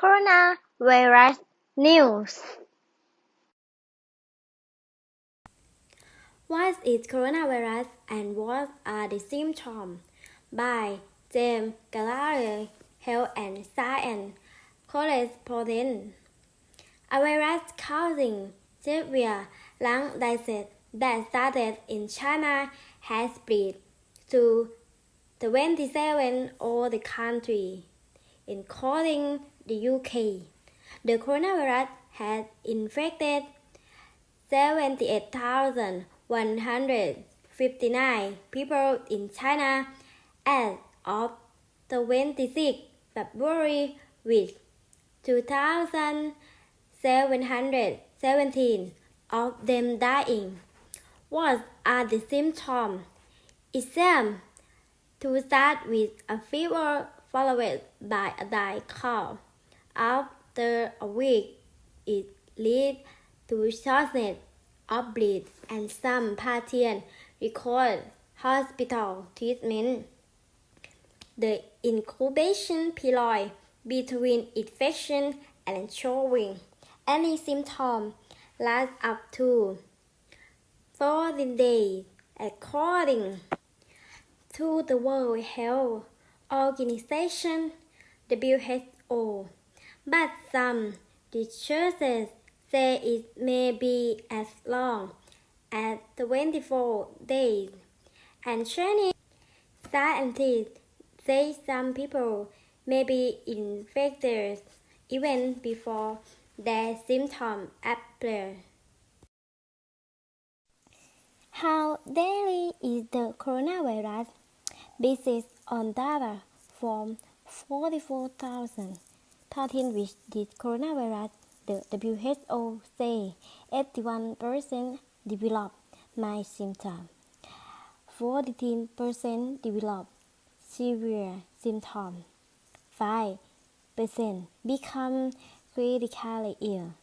Coronavirus News. What is coronavirus and what are the symptoms? By James Gallagher, Health and Science Correspondent. A virus causing severe lung disease that started in China has spread to 27 other countries, including the UK. The coronavirus has infected 78,159 people in China as of 26 February, with 2,717 of them dying. What are the symptoms? Exam. To start with a fever followed by a dry cough. After a week, it leads to shortness of breath and some patients require hospital treatment. The incubation period between infection and showing any symptom lasts up to 14 days, according to the World Health Organization (WHO). But some researchers say it may be as long as 24 days, and Chinese scientists say some people may be infected even before their symptoms appear. How deadly is the coronavirus? Based on data from 44,013 with this coronavirus, the WHO says 81% develop mild symptoms, 14% develop severe symptoms, 5% become critically ill.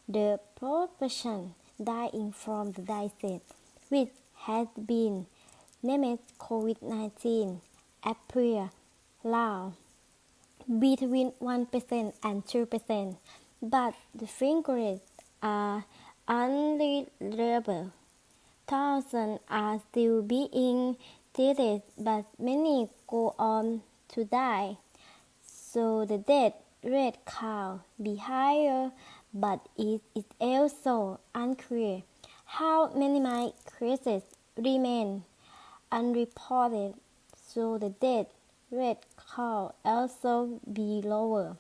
The proportion dying from the disease, which has been named COVID-19, appears low, between 1% and 2%, but the figures are unreliable. Thousands are still being treated, but many go on to die. So the death rate can be higher, but it is also unclear how many mild cases remain unreported, so the death rate can also be lower.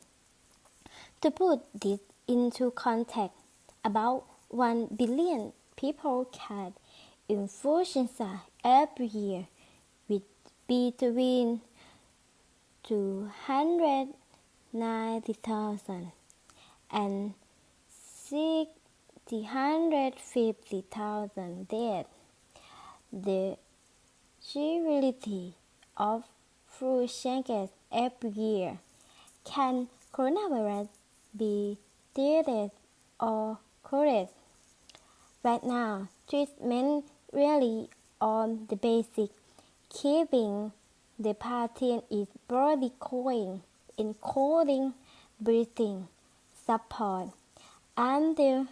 To put this into context, about 1 billion people get influenza every year, with between 290,000 and 650,000 deaths. The severity of flu changes every year. Can coronavirus be treated or cured? Right now, treatment really on the basic, keeping the patient is body going, including breathing support, until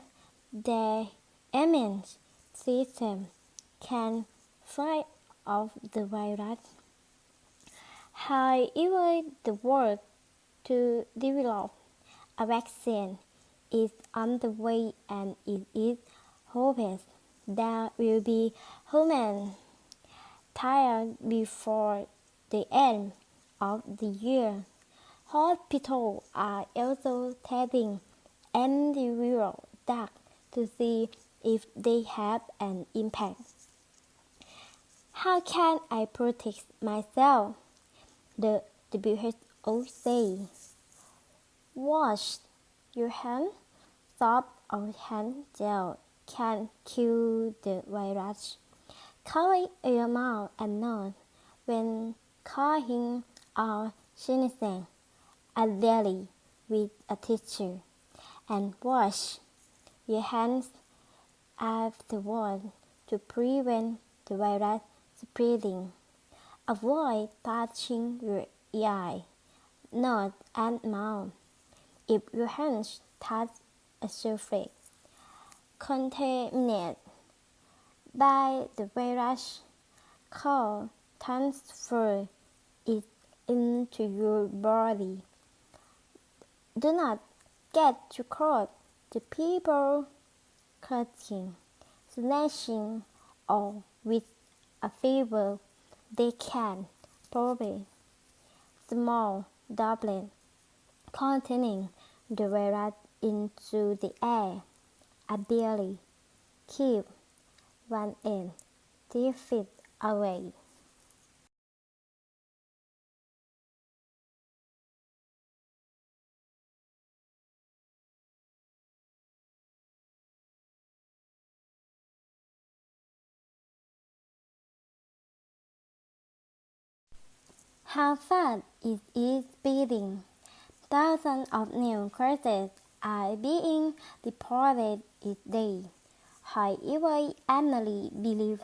their immune system can fight off the virus. However, the work to develop a vaccine is underway, and it is hoped there will be human trials before the end of the year. Hospitals are also testing antiviral drugs to see if they have an impact. How can I protect myself? The WHO says, wash your hands. Soap or hand gel can kill the virus. Cover your mouth and nose when coughing or sneezing, ideally with a tissue, and wash your hands afterward to prevent the virus spreading. Avoid touching your eye, nose, and mouth. if your hands touch a surface contaminated by the virus called transfer it into your body. Do not get too close to people clutching, snatching, or with a fever. They can probably small droplets containing the virus into the air. Ideally, keep 1 and 3 feet away. How fast is it spreading? Thousands of new cases are being reported each day. However, analysts believe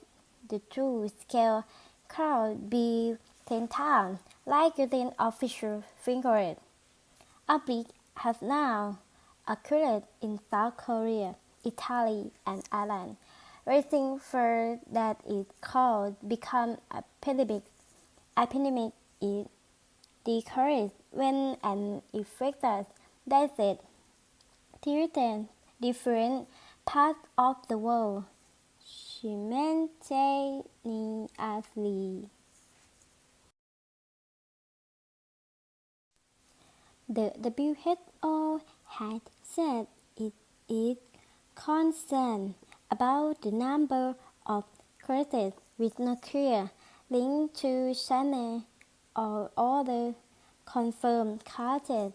the true scale could be 10 times larger than official figures. Outbreaks have now occurred in South Korea, Italy, and Ireland, raising fear that it could become a pandemic. Epidemic is decreased when an infected disease threatens different parts of the world simultaneously. The WHO has said it is concerned about the number of cases with no clear link to China or other confirmed cases.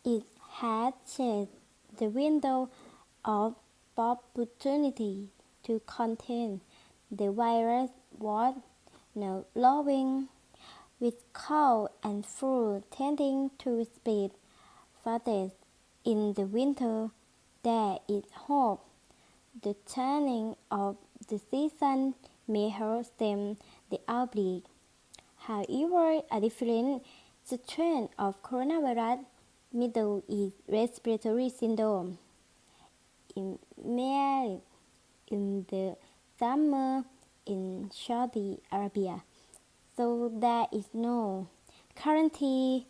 It has changed the window of opportunity to contain the virus was now lowering, with cold and flu tending to spread fastest in the winter. There is hope. The turning of the season may help stem the outbreak. However, a different strain of coronavirus, Middle East respiratory syndrome, emerged in the summer in Saudi Arabia, so there is no guarantee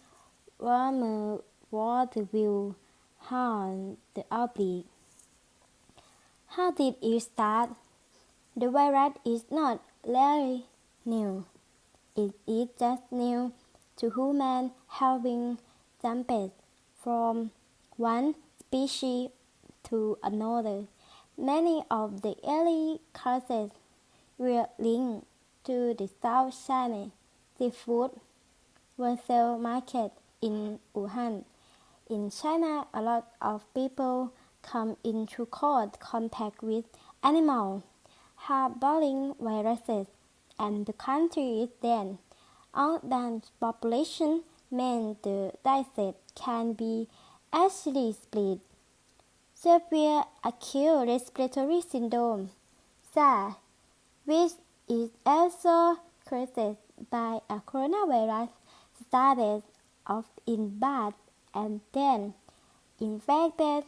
warmer water will harm the outbreak. How did it start? The virus is not really new. It is just new to humans having jumped from one species to another. Many of the early cases were linked to the South China seafood wholesale market in Wuhan. In China, a lot of people come into close contact with animals harboring viruses, and the country is then outdanced population meant the disease can be easily spread. Severe acute respiratory syndrome (SARS), which is also caused by a coronavirus, started off in bats and then infected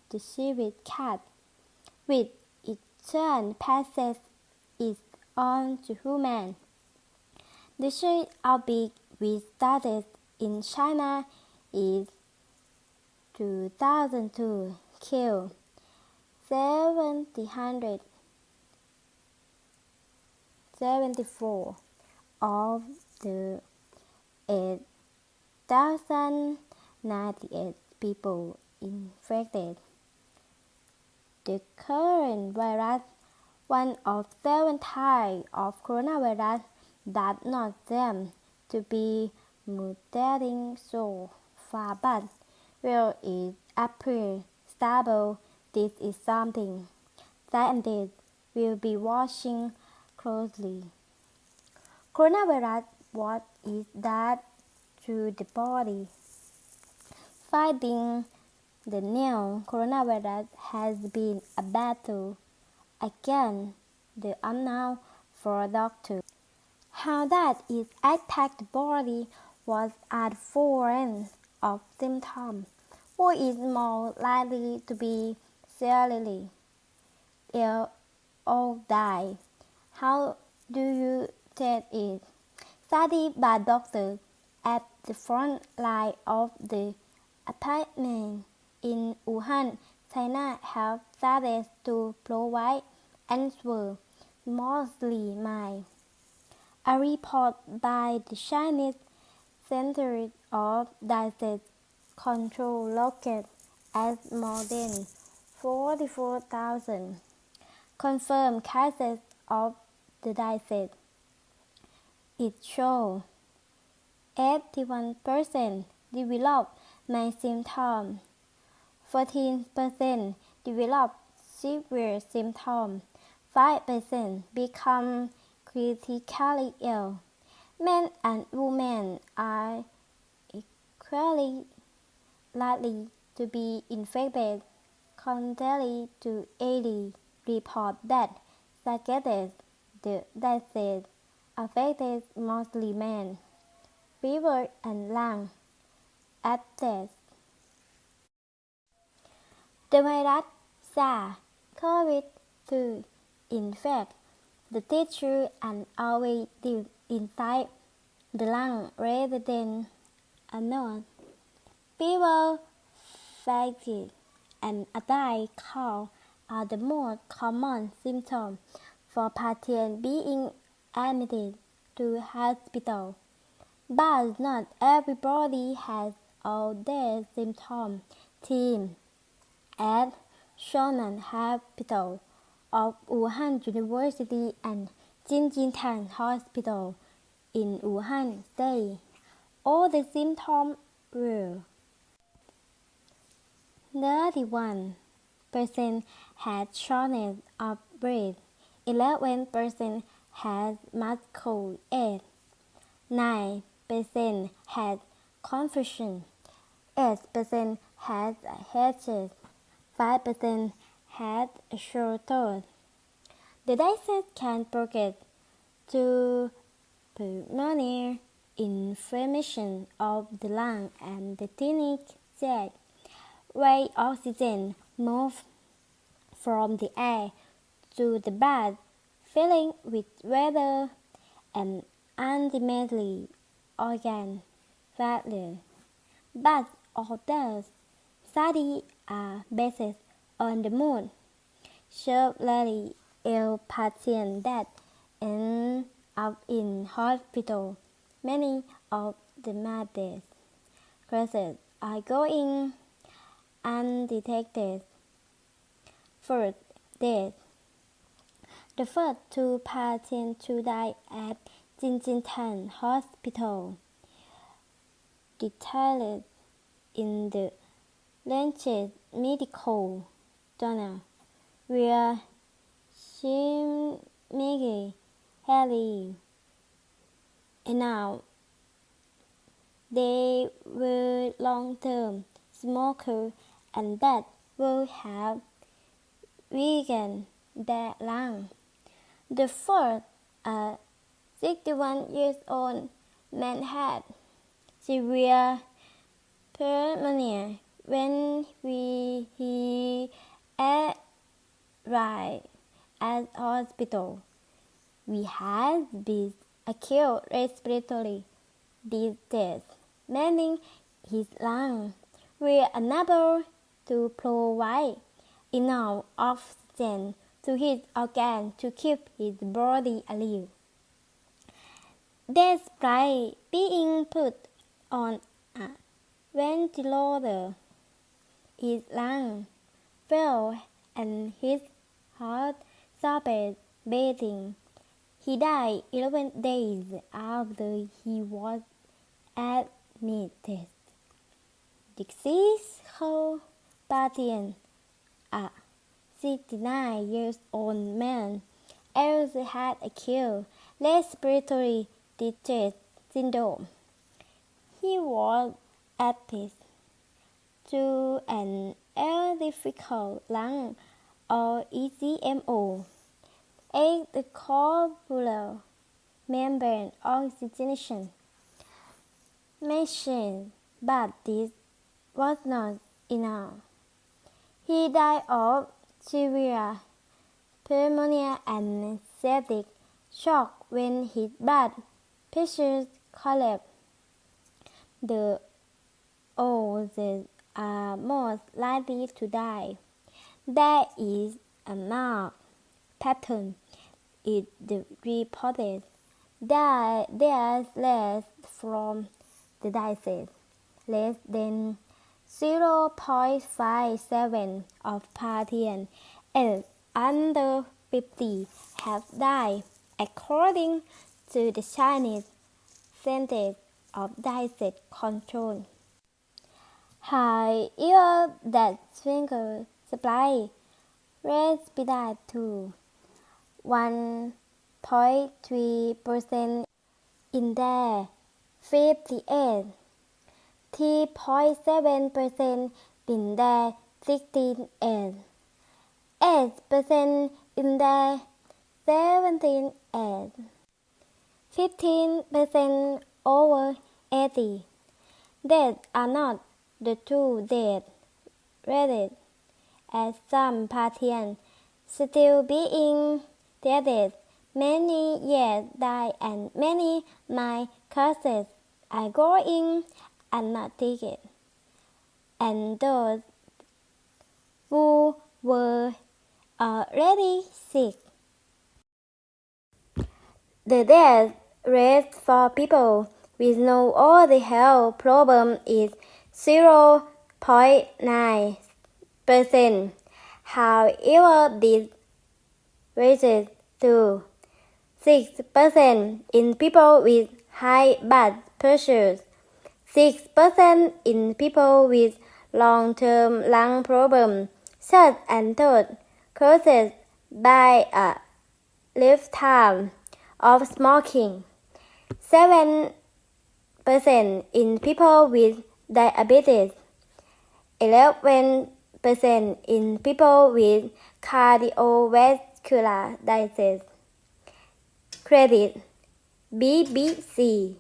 the civet cat, which in turn passes it on to humans. The sheer outbreak, which started in China in 2002, killed 774 of the 8,098 people infected. The current virus, one of 7 types of coronavirus, does not seem to be mutating so far, but will it appear stable? This is something scientists will be watching closely. Coronavirus, what is that to the body? Fighting the new coronavirus has been a battle against the unknown for doctors. How that it attacked the body was at four ends of symptoms. who is more likely to be seriously ill or die? How do you test it? Studies by doctors at the front line of the epidemic in Wuhan, China have started to provide answers, mostly mine. A report by the Chinese Center of Disease Control located at more than 44,000 confirmed cases of the disease. It shows 81% develop mild symptoms, 14% develop severe symptoms, 5% become critically ill. Men and women are equally likely to be infected, contrary to 80 reports that suggested the disease affected mostly men. Fever and lung abscess. The virus SARS-CoV-2 infects the tissue and always lives inside the lung rather than a node. Fever, fatigue, and a dry cough are the most common symptoms for patients being admitted to hospital. But not everybody has all their symptoms. Team at Shonan Hospital of Wuhan University and Jinjitan Hospital in Wuhan say all the symptoms were 31% had shortness of breath, 11% had muscle ache, 9% had confusion, 8% had a headache, 5% had a sore throat. The disease can progress to pulmonary inflammation of the lung and the thymic sac, where oxygen moves from the air to the blood, filling with water and ultimately organ failure. But all those studies are based on the mood. Severely ill patients that end up in hospital. Many of the maddest cases are going undetected. First, death. The first two patients to die at Jinjitan Hospital, detailed in the Lancet Medical Journal, were seemingly healthy. And now, they were long-term smokers and that would have weakened their lungs. The first, a 61-year-old man had severe pneumonia when he arrived at hospital. We had this acute respiratory disease, meaning his lungs were unable to provide enough oxygen to his organs to keep his body alive. Despite being put on a ventilator, his lungs failed and his heart stopped beating. He died 11 days after he was admitted. Deceased patient, a 69-year-old man, also had acute respiratory distress syndrome. He was admitted to an air difficult lung or ECMO, extracorporeal membrane oxygenation machine, but this was not enough. He died of severe pneumonia and septic shock when his blood pressure collapsed. The oldest are most likely to die. There is a marked pattern in the reported that there's less from the disease, less than 0.57 of patients aged under 50 have died, according to the Chinese Centers of Disease Control. However, that finger supply respiratory to 1.3% in their 58, 3.7% in their 16 and 8% in their 17 and 15% over 80. Deaths are not the true death rated, as some patients still being treated many years die and many mild cases are going unnoticed, and those who were already sick. The death rate for people with no other health problem is 0.9%. However, this raises to 6% in people with high blood pressure, 6% in people with long-term lung problems, such as those caused by a lifetime of smoking, 7% in people with diabetes, 11% in people with cardiovascular disease. Credit BBC.